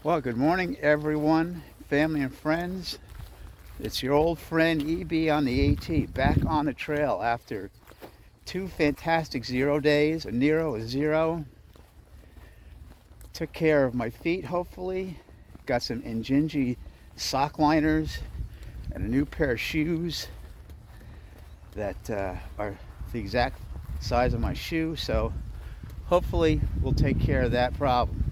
Well, good morning, everyone, family and friends. It's your old friend EB on the AT, back on the trail after two fantastic 0 days, a Nero, a zero. Took care of my feet, hopefully. Got some Injinji sock liners and a new pair of shoes that are the exact size of my shoe, so hopefully we'll take care of that problem.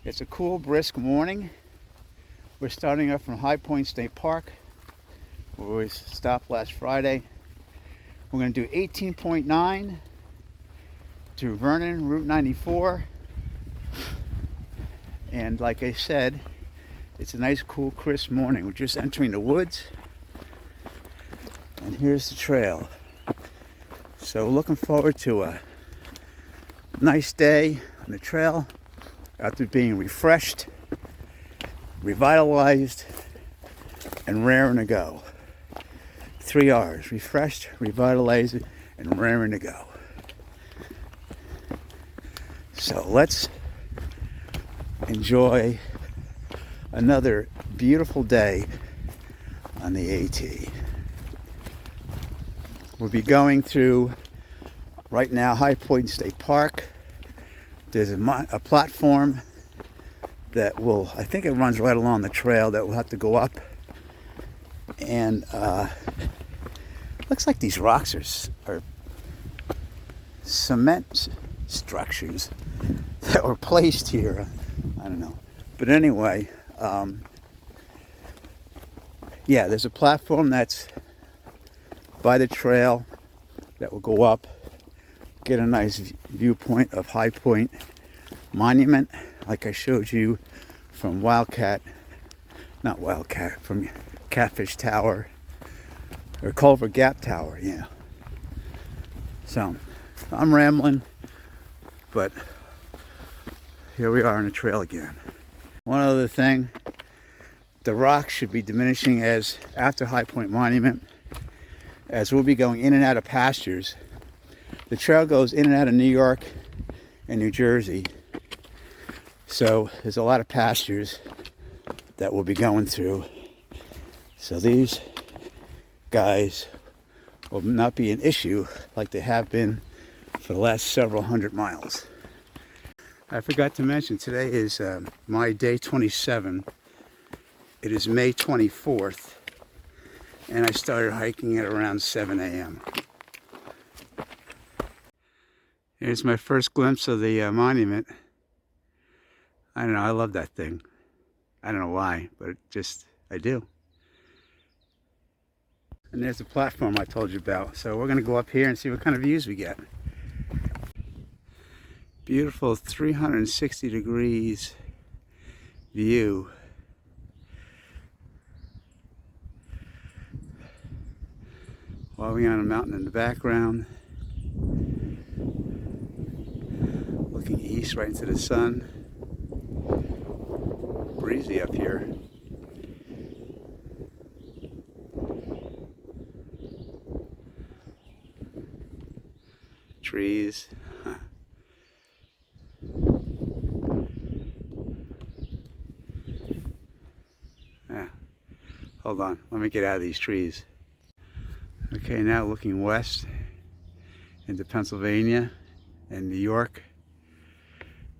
It's a cool, brisk morning. We're starting up from High Point State Park, where we stopped last Friday. We're going to do 18.9 to Vernon, Route 94. And like I said, it's a nice, cool, crisp morning. We're just entering the woods. And here's the trail. So looking forward to a nice day on the trail after being refreshed, revitalized, and raring to go. 3 R's: refreshed, revitalized, and raring to go. So let's enjoy another beautiful day on the AT. We'll be going through, right now, High Point State Park. There's a platform that will, I think it runs right along the trail, that we'll have to go up. And looks like these rocks are cement structures that were placed here. I don't know. But anyway, yeah, there's a platform that's by the trail that will go up, get a nice viewpoint of High Point Monument, like I showed you from from Catfish Tower, or Culver Gap Tower, yeah. So, I'm rambling, but here we are on the trail again. One other thing, the rocks should be diminishing as after High Point Monument, as we'll be going in and out of pastures. The trail goes in and out of New York and New Jersey. So there's a lot of pastures that we'll be going through. So these guys will not be an issue like they have been for the last several hundred miles. I forgot to mention, today is my day 27. It is May 24th, and I started hiking at around 7 a.m. Here's my first glimpse of the monument. I don't know, I love that thing. I don't know why, but I do. And there's the platform I told you about. So we're gonna go up here and see what kind of views we get. Beautiful 360 degrees view. Walking on a mountain in the background. Looking east right into the sun. Breezy up here. Trees. Yeah. Hold on, let me get out of these trees. Okay, now looking west into Pennsylvania and New York.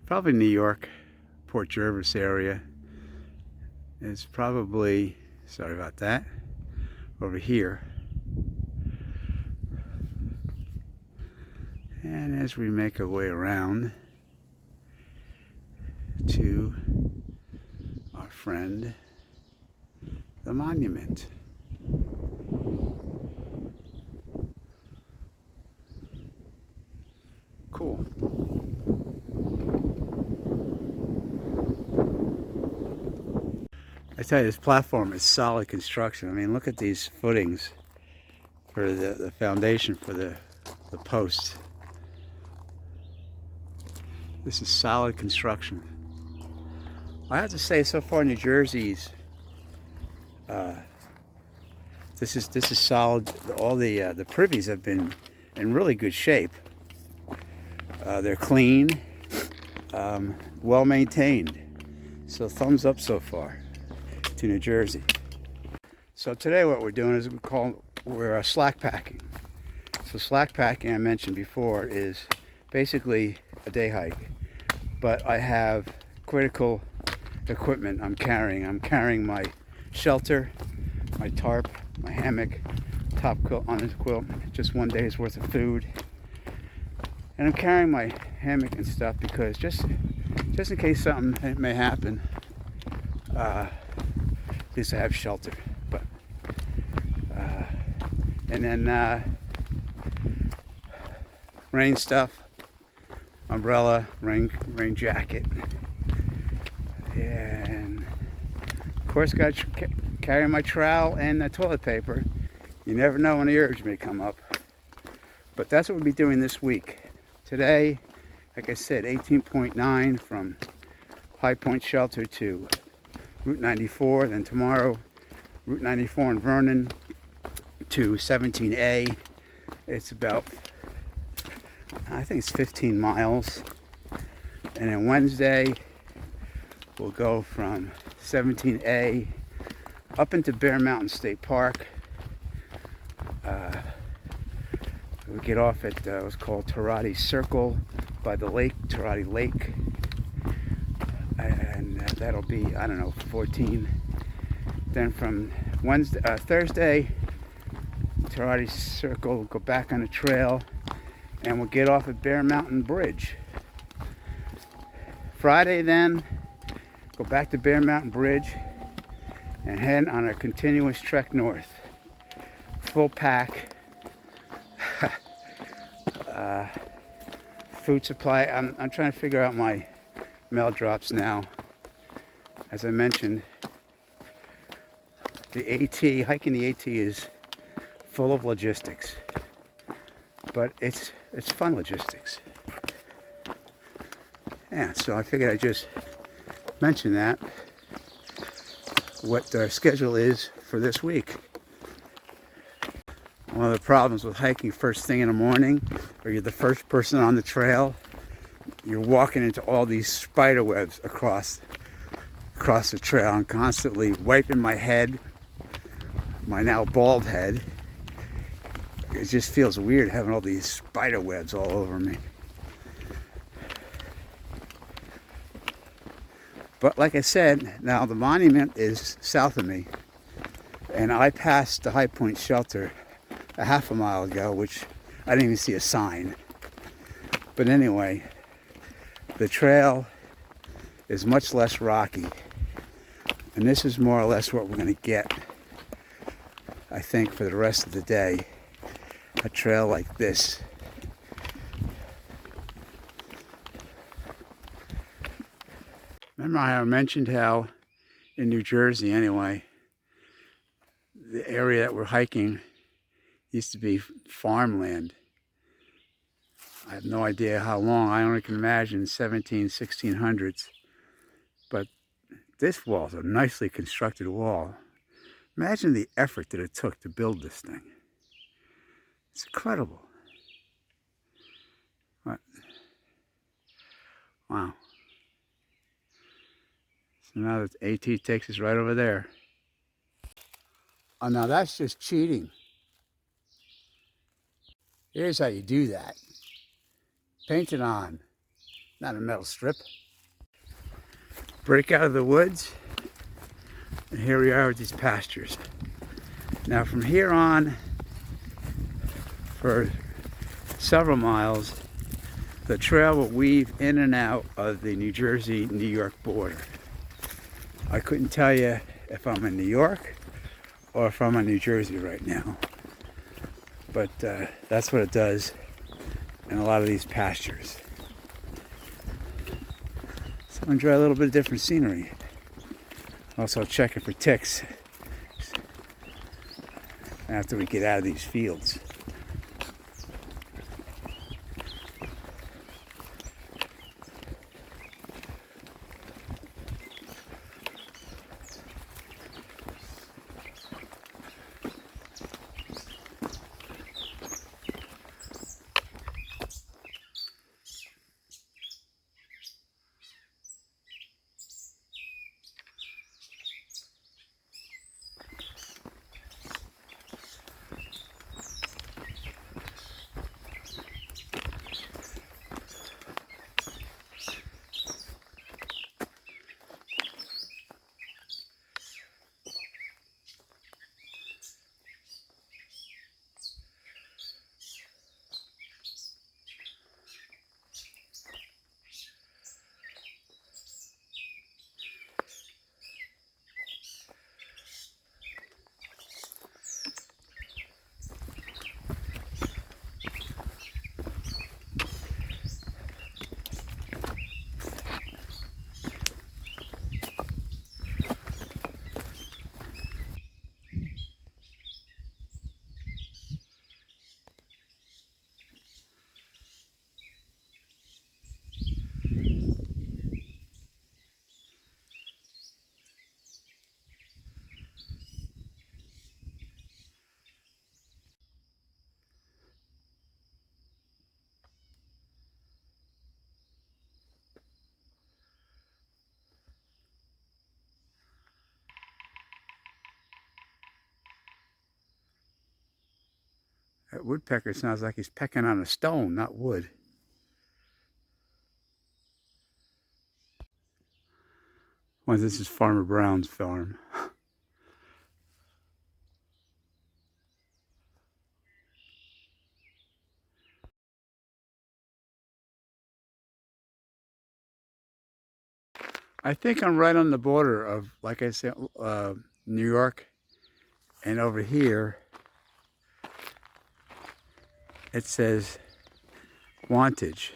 Probably New York, Port Jervis area. It's probably, sorry about that, over here. And as we make our way around to our friend, the monument. Cool. I tell you, this platform is solid construction. I mean, look at these footings for the foundation for the posts. This is solid construction. I have to say, so far New Jersey's, this is solid. All the privies have been in really good shape. They're clean, well maintained. So thumbs up so far to New Jersey. So today what we're doing is we're slack packing. So slack packing, I mentioned before, is basically a day hike. But I have critical equipment I'm carrying. I'm carrying my shelter, my tarp, my hammock, top quilt on this quilt, just one day's worth of food. And I'm carrying my hammock and stuff because just in case something may happen, at least I have shelter. But and then rain stuff, umbrella, rain jacket, and of course got to carry my trowel and the toilet paper. You never know when the urge may come up. But that's what we'll be doing this week. Today, like I said, 18.9 from High Point Shelter to Route 94. Then tomorrow, Route 94 in Vernon to 17A. It's about, I think it's 15 miles. And then Wednesday, we'll go from 17A up into Bear Mountain State Park. We get off at what's called Thru-Hike Circle by the lake, Thru-Hike Lake. And that'll be, I don't know, 14. Then from Thursday, Thru-Hike Circle, we'll go back on the trail and we'll get off at Bear Mountain Bridge. Friday then, go back to Bear Mountain Bridge and head on a continuous trek north. Full pack. Food supply. I'm trying to figure out my mail drops now. As I mentioned, the AT, hiking the AT is full of logistics, but it's fun logistics. Yeah, so I figured I'd just mention that, what the schedule is for this week. One of the problems with hiking first thing in the morning, or you're the first person on the trail, you're walking into all these spider webs across the trail. I'm constantly wiping my head, my now bald head. It just feels weird having all these spider webs all over me. But like I said, now the monument is south of me, and I passed the High Point Shelter a half a mile ago, which I didn't even see a sign. But anyway, the trail is much less rocky, and this is more or less what we're going to get, I think, for the rest of the day. A trail like this. Remember how I mentioned how in New Jersey anyway, the area that we're hiking used to be farmland. I have no idea how long. I only can imagine 1600s. But this wall is a nicely constructed wall. Imagine the effort that it took to build this thing. It's incredible. What? Wow. So now the AT takes us right over there. Oh, now that's just cheating. Here's how you do that. Paint it on, not a metal strip. Break out of the woods, and here we are with these pastures. Now from here on, for several miles, the trail will weave in and out of the New Jersey-New York border. I couldn't tell you if I'm in New York or if I'm in New Jersey right now. But that's what it does in a lot of these pastures. So enjoy a little bit of different scenery. Also checking for ticks after we get out of these fields. That woodpecker sounds like he's pecking on a stone, not wood. Well, this is Farmer Brown's farm. I think I'm right on the border of, like I said, New York, and over here it says Wantage.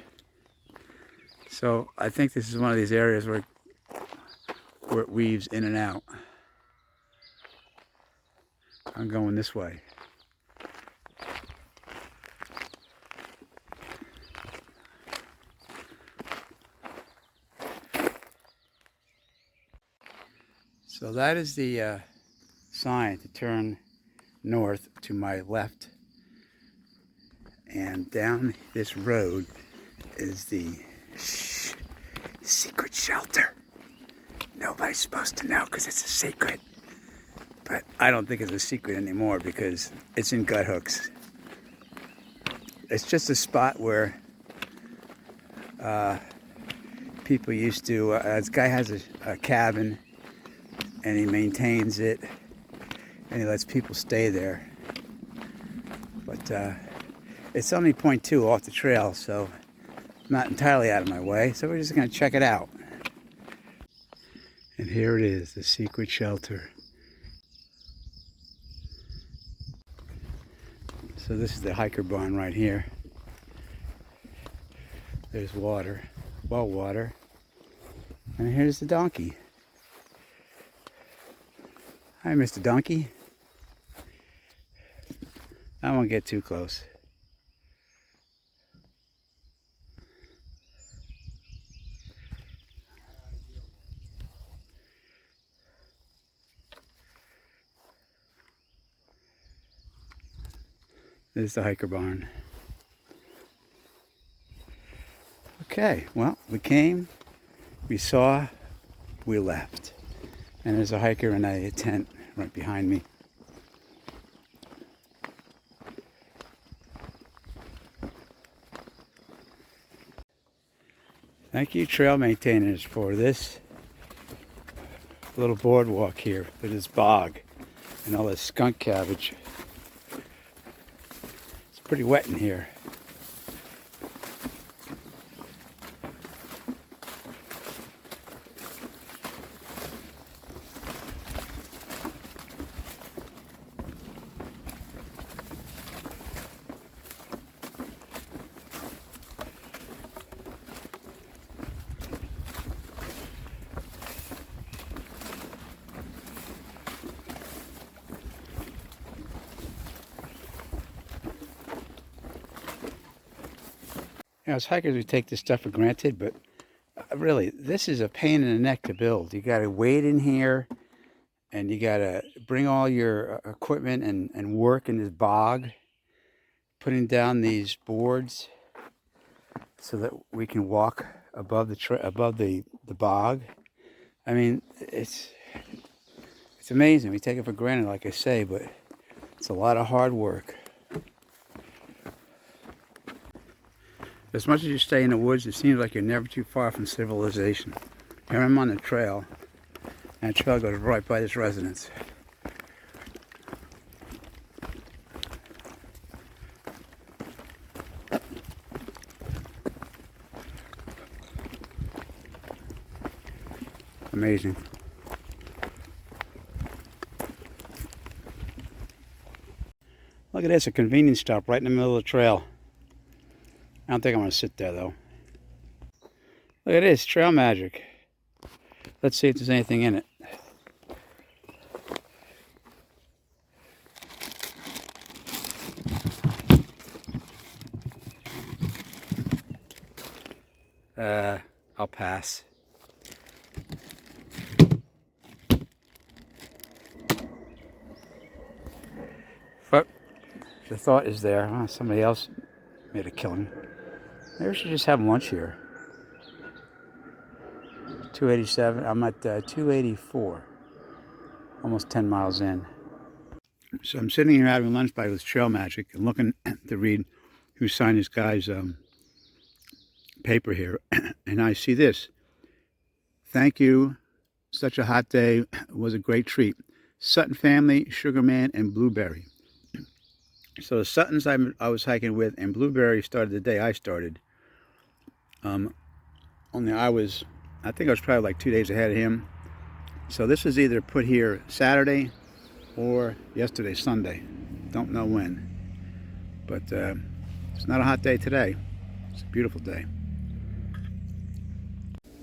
So I think this is one of these areas where it weaves in and out. I'm going this way. So that is the sign to turn north to my left. And down this road is the secret shelter. Nobody's supposed to know because it's a secret. But I don't think it's a secret anymore because it's in gut hooks. It's just a spot where people used to, this guy has a cabin and he maintains it and he lets people stay there. But it's only 0.2 off the trail, so not entirely out of my way. So we're just going to check it out. And here it is, the secret shelter. So this is the hiker barn right here. There's water, well water. And here's the donkey. Hi, Mr. Donkey. I won't get too close. This is the hiker barn. Okay, well, we came, we saw, we left. And there's a hiker in a tent right behind me. Thank you, trail maintainers, for this little boardwalk here through this bog and all this skunk cabbage. It's pretty wet in here. As hikers, we take this stuff for granted, but really, this is a pain in the neck to build. You got to wade in here, and you got to bring all your equipment and work in this bog, putting down these boards so that we can walk above the bog. I mean, it's amazing. We take it for granted, like I say, but it's a lot of hard work. As much as you stay in the woods, it seems like you're never too far from civilization. Here I'm on the trail, and the trail goes right by this residence. Amazing. Look at this, a convenience stop right in the middle of the trail. I don't think I'm going to sit there, though. Look at this, trail magic. Let's see if there's anything in it. I'll pass. But the thought is there. Oh, somebody else made a killing. Maybe we should just have lunch here. 287. I'm at 284. Almost 10 miles in. So I'm sitting here having lunch by with Trail Magic and looking to read who signed this guy's paper here. And I see this. Thank you. Such a hot day. It was a great treat. Sutton family, Sugarman, and Blueberry. So the Suttons I was hiking with, and Blueberry started the day I started. Only I think I was probably like 2 days ahead of him. So this was either put here Saturday or yesterday, Sunday. Don't know when. But it's not a hot day today. It's a beautiful day.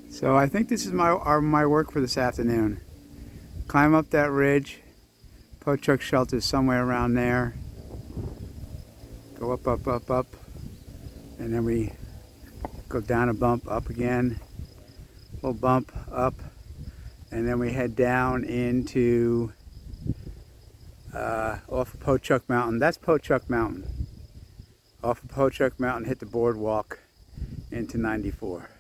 So I think this is my work for this afternoon. Climb up that ridge. Pochuck shelter somewhere around there. Go up, up, up, up. And then we go down a bump, up again. Little bump, up. And then we head down into off of Pochuck Mountain. That's Pochuck Mountain. Off of Pochuck Mountain, hit the boardwalk into 94.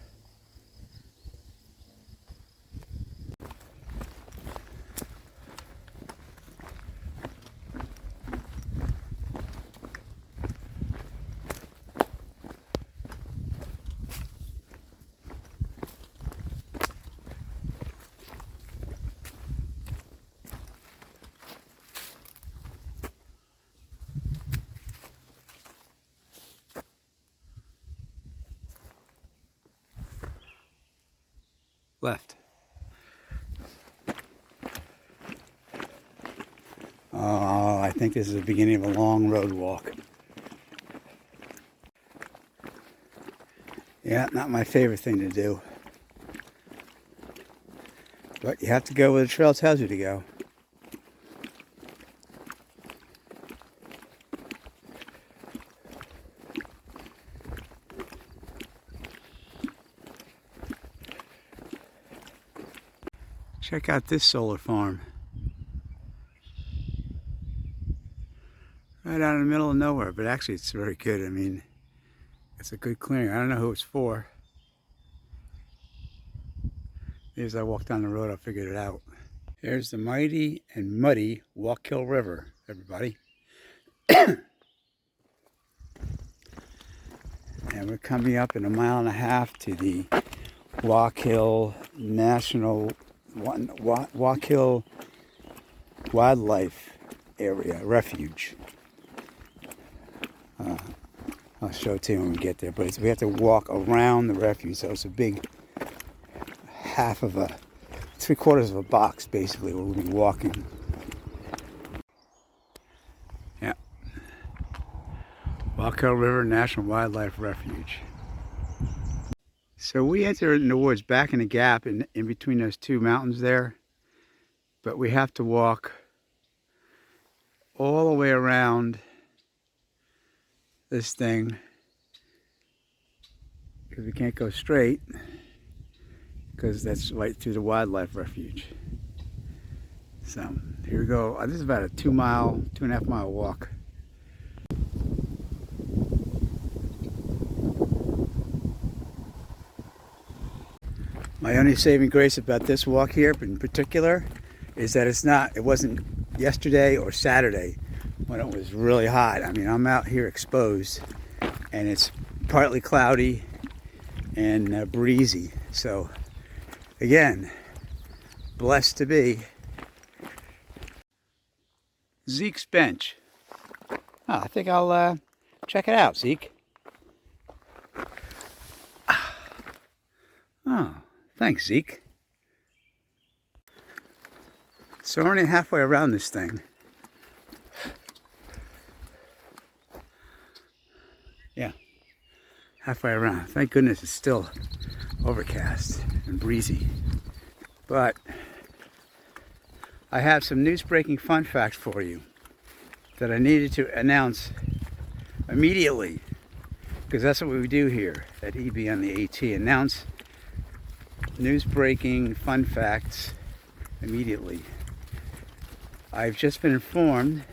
Left. Oh, I think this is the beginning of a long road walk. Yeah, not my favorite thing to do. But you have to go where the trail tells you to go. Check out this solar farm. Right out in the middle of nowhere, but actually it's very good. I mean, it's a good clearing. I don't know who it's for. Maybe as I walk down the road, I'll figure it out. Here's the mighty and muddy Wallkill River, everybody. And we're coming up in 1.5 miles to the Wallkill Wallkill Wildlife Area Refuge. I'll show it to you when we get there, but we have to walk around the refuge, so it's a big half of a, 3/4 of a box basically where we'll be walking. Yeah. Wallkill River National Wildlife Refuge. So we enter in the woods back in the gap in between those two mountains there, but we have to walk all the way around this thing because we can't go straight because that's right through the wildlife refuge. So here we go. This is about a 2.5 mile walk. My only saving grace about this walk here in particular is that it wasn't yesterday or Saturday when it was really hot. I mean, I'm out here exposed and it's partly cloudy and breezy. So again, blessed to be. Zeke's bench. Oh, I think I'll check it out, Zeke. Oh, thanks, Zeke. So we're only halfway around this thing. Yeah, halfway around. Thank goodness it's still overcast and breezy. But I have some news-breaking fun facts for you that I needed to announce immediately, because that's what we do here at EB on the AT. Announce news-breaking fun facts immediately. I've just been informed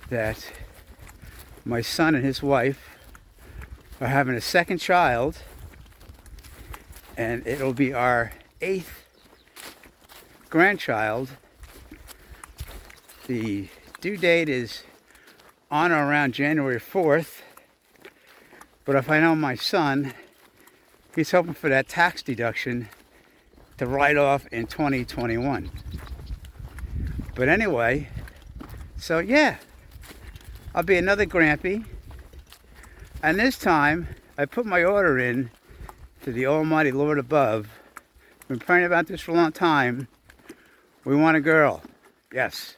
that my son and his wife are having a second child, and it'll be our 8th grandchild The due date is on or around January 4th. But if I know my son, he's hoping for that tax deduction to write off in 2021. But anyway, so yeah, I'll be another Grampy. And this time, I put my order in to the Almighty Lord above. I've been praying about this for a long time. We want a girl. Yes,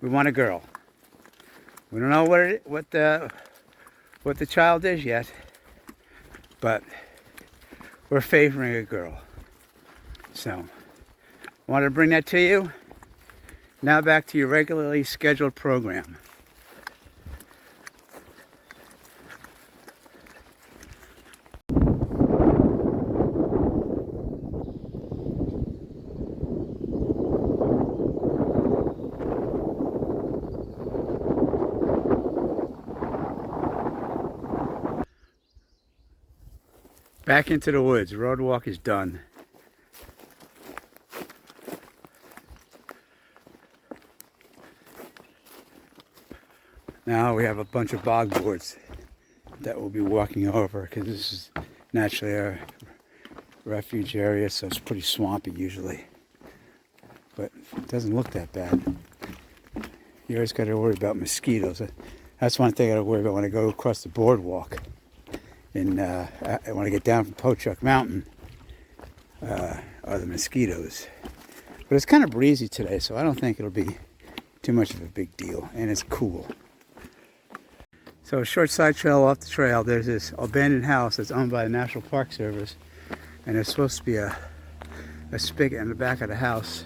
we want a girl. We don't know what the child is yet, but we're favoring a girl. So, wanted to bring that to you. Now back to your regularly scheduled program. Back into the woods. Road walk is done. Now we have a bunch of bog boards that we'll be walking over because this is naturally a refuge area, so it's pretty swampy usually. But it doesn't look that bad. You always got to worry about mosquitoes. That's one thing I got to worry about when I go across the boardwalk. And when I get down from Pochuck Mountain, are the mosquitoes. But it's kind of breezy today, so I don't think it'll be too much of a big deal. And it's cool. So a short side trail off the trail, there's this abandoned house that's owned by the National Park Service. And there's supposed to be a spigot in the back of the house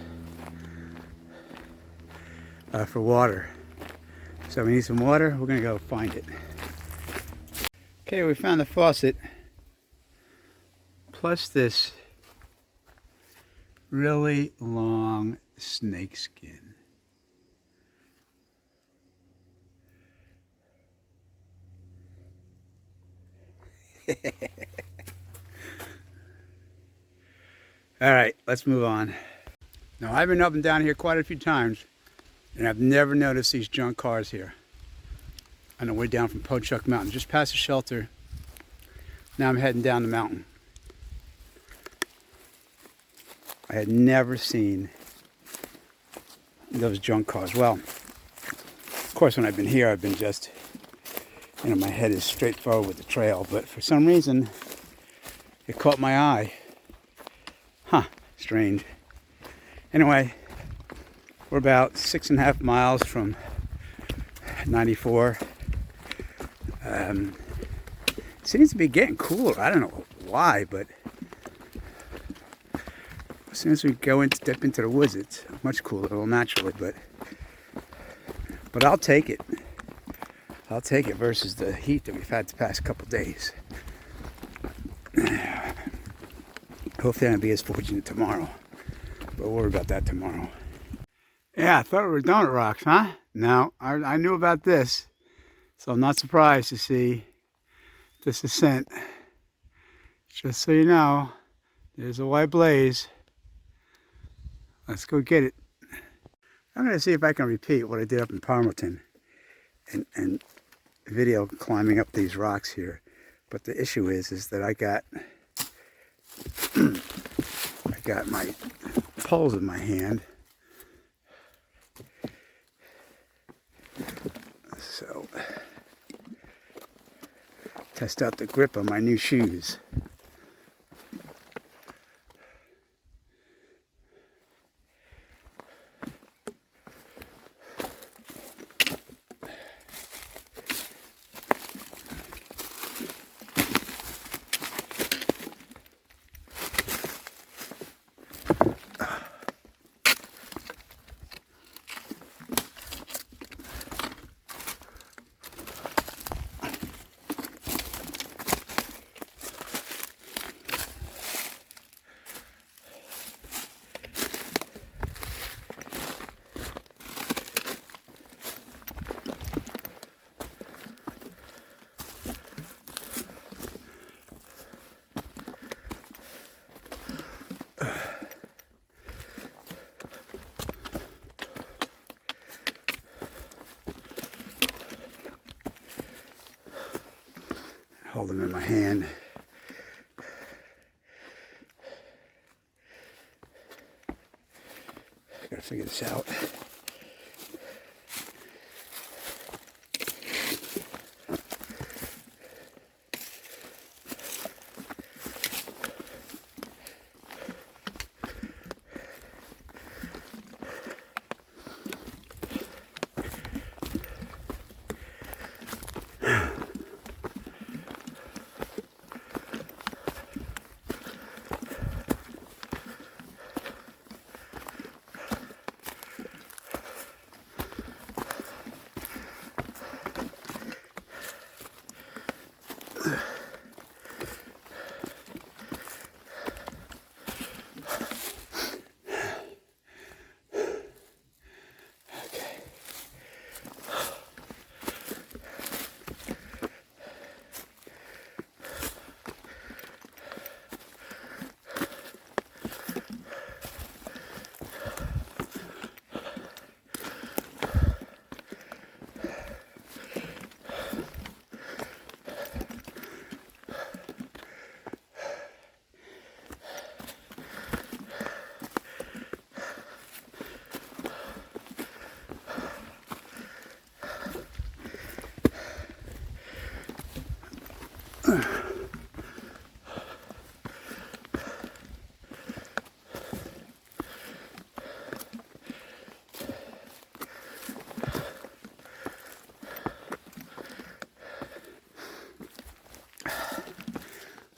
for water. So we need some water. We're going to go find it. Okay, we found the faucet, plus this really long snake skin. All right, let's move on. Now, I've been up and down here quite a few times, and I've never noticed these junk cars here. On the way down from Pochuck Mountain, just past the shelter. Now I'm heading down the mountain. I had never seen those junk cars. Well, of course, when I've been here, I've been just, my head is straight forward with the trail. But for some reason, it caught my eye. Huh, strange. Anyway, we're about 6.5 miles from 94. It seems to be getting cooler. I don't know why, but as soon as we step into the woods, it's much cooler, well, naturally. But I'll take it. I'll take it versus the heat that we've had the past couple days. Hopefully, I'll be as fortunate tomorrow. But we'll worry about that tomorrow. Yeah, I thought we were donut rocks, huh? No, I knew about this. So I'm not surprised to see this ascent. Just so you know, there's a white blaze. Let's go get it. I'm going to see if I can repeat what I did up in Palmerton and video climbing up these rocks here. But the issue is that I got my poles in my hand. So test out the grip on my new shoes. hold them in my hand. Gotta figure this out.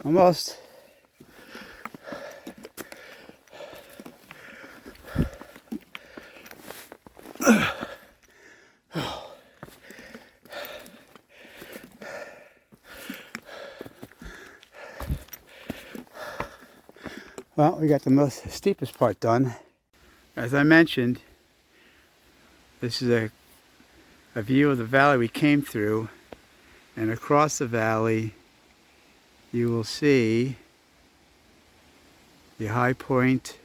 Almost. Well, we got the most steepest part done. As I mentioned, this is a view of the valley we came through, and across the valley you will see the High Point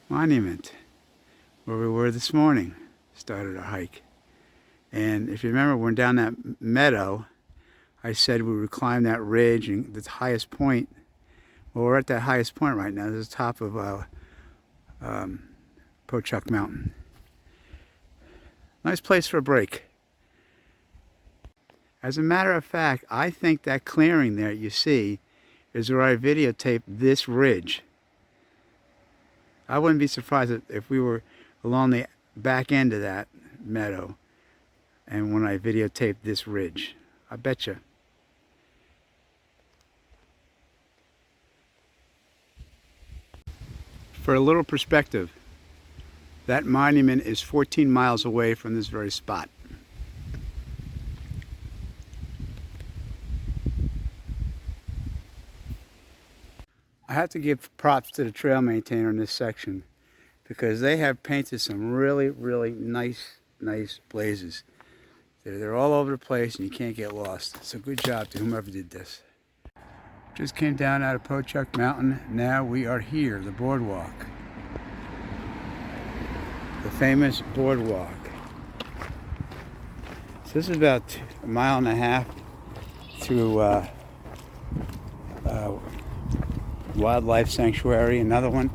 Monument where we were this morning, started our hike. And if you remember, when down that meadow, I said we would climb that ridge and the highest point. Well, we're at that highest point right now. This is the top of Thru-Hike Mountain. Nice place for a break. As a matter of fact, I think that clearing there you see is where I videotaped this ridge. I wouldn't be surprised if we were along the back end of that meadow and when I videotaped this ridge. I bet you. For a little perspective, that monument is 14 miles away from this very spot. I have to give props to the trail maintainer in this section because they have painted some really, really nice blazes. They're all over the place and you can't get lost. So good job to whomever did this. Just came down out of Thru-Hike Mountain. Now we are here, the boardwalk. The famous boardwalk. So this is about a mile and a half through wildlife sanctuary, another one,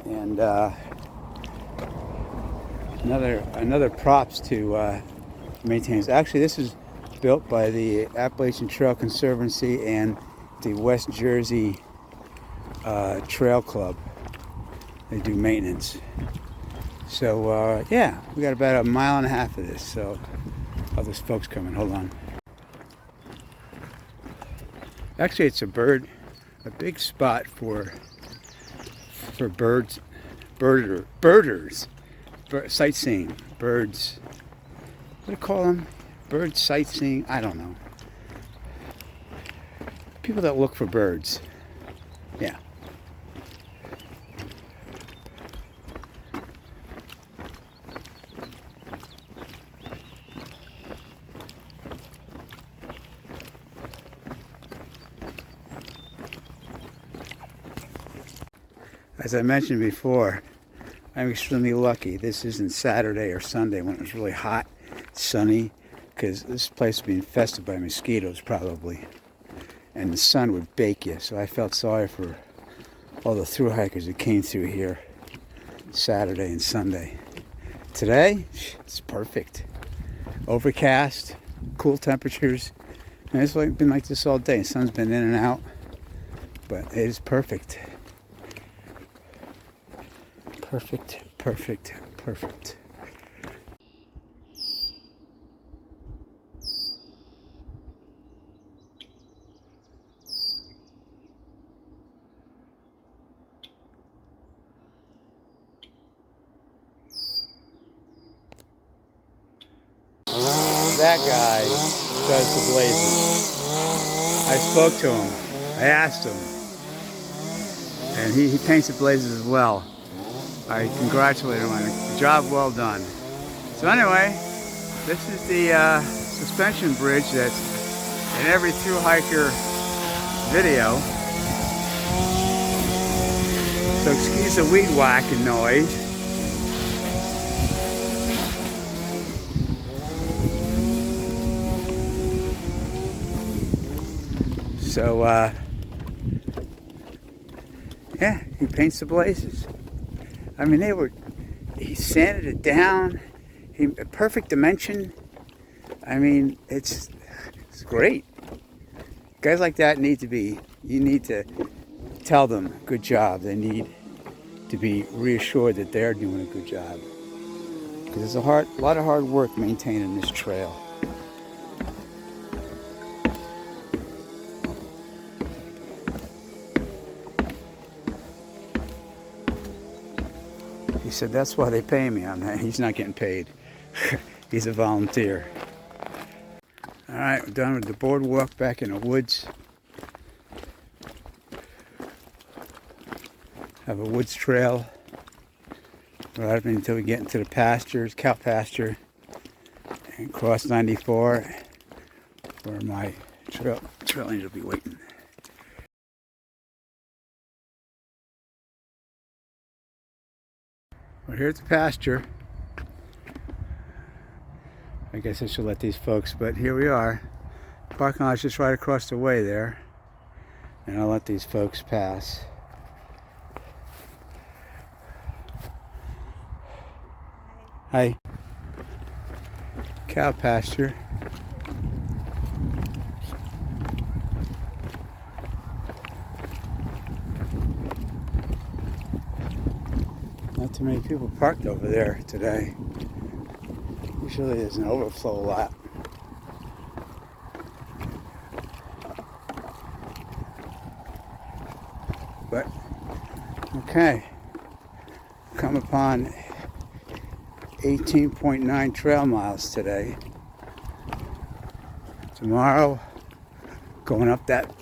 and another props to maintainers. Actually, this is built by the Appalachian Trail Conservancy and the West Jersey Trail Club. They do maintenance. So yeah, we got about a mile and a half of this. So all those folks coming. Hold on. Actually, it's a big spot for birders, sightseeing, birds. What do you call them? Bird sightseeing? I don't know. People that look for birds. Yeah. As I mentioned before, I'm extremely lucky. This isn't Saturday or Sunday when it was really hot, sunny, because this place would be infested by mosquitoes probably. and the sun would bake you. So I felt sorry for all the thru-hikers who came through here Saturday and Sunday. Today, it's perfect. Overcast, cool temperatures. And it's been like this all day. The sun's been in and out, but it is perfect. Perfect, perfect, perfect. That guy does the blazes. I spoke to him. I asked him. And he paints the blazes as well. I congratulated him on it. Job well done. So anyway, this is the suspension bridge that's in every thru-hiker video. So excuse the weed whacking noise. So, yeah, he paints the blazes. I mean, he sanded it down, a perfect dimension. I mean, it's great. Guys like that you need to tell them, good job. They need to be reassured that they're doing a good job. Because there's a lot of hard work maintaining this trail. He said that's why they pay me. He's not getting paid. He's a volunteer. All right, we're done with the boardwalk, back in the woods. Have a woods trail right until we get into the pastures, cow pasture, and cross 94 where my trail angel will be waiting. Well, here's the pasture. I guess I should let these folks, but here we are. Parking lot's just right across the way there. And I'll let these folks pass. Hi. Cow pasture. Not too many people parked over there today. Usually there's an overflow lot. But, okay. Come upon 18.9 trail miles today. Tomorrow, going up that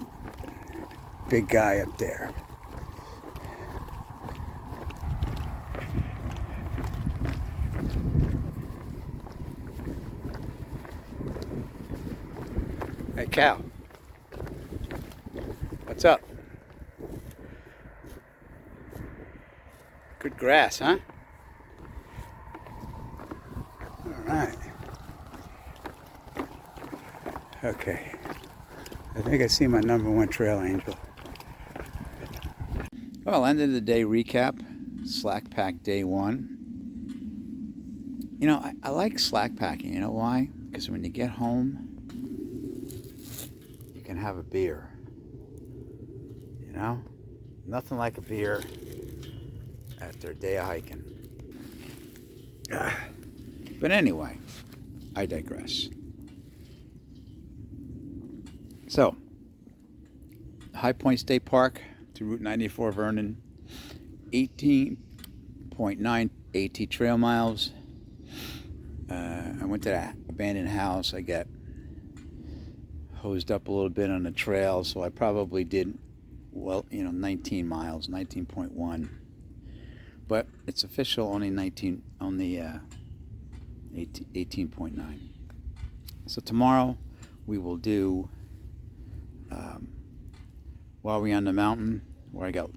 big guy up there. Hey, cow. What's up? Good grass, huh? All right. Okay. I think I see my #1 trail angel. Well, end of the day recap. Slack pack day 1. You know, I like slack packing. You know why? Because when you get home, you can have a beer. You know? Nothing like a beer after a day of hiking. But anyway, I digress. So, High Point State Park to Route 94 Vernon, 18.9 AT trail miles. I went to that abandoned house. I got hosed up a little bit on the trail, so I probably did, well, 19 miles, 19.1. But it's official, only 18.9. So tomorrow we will do, while we're on the mountain, where I got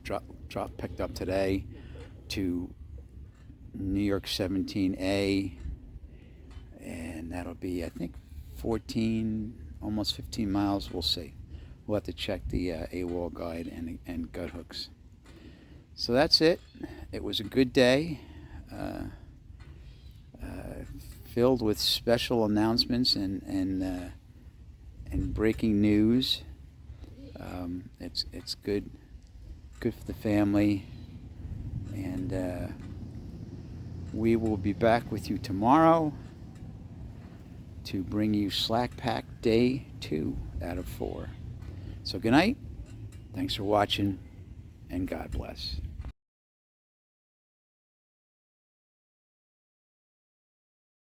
picked up today, to New York 17A, and that'll be, I think, 14, almost 15 miles, we'll see. we'll have to check the AWOL guide and gut hooks. So that's it. It was a good day, filled with special announcements and breaking news. It's good for the family, and we will be back with you tomorrow to bring you Slack Pack Day 2 out of 4. So good night, thanks for watching, and God bless.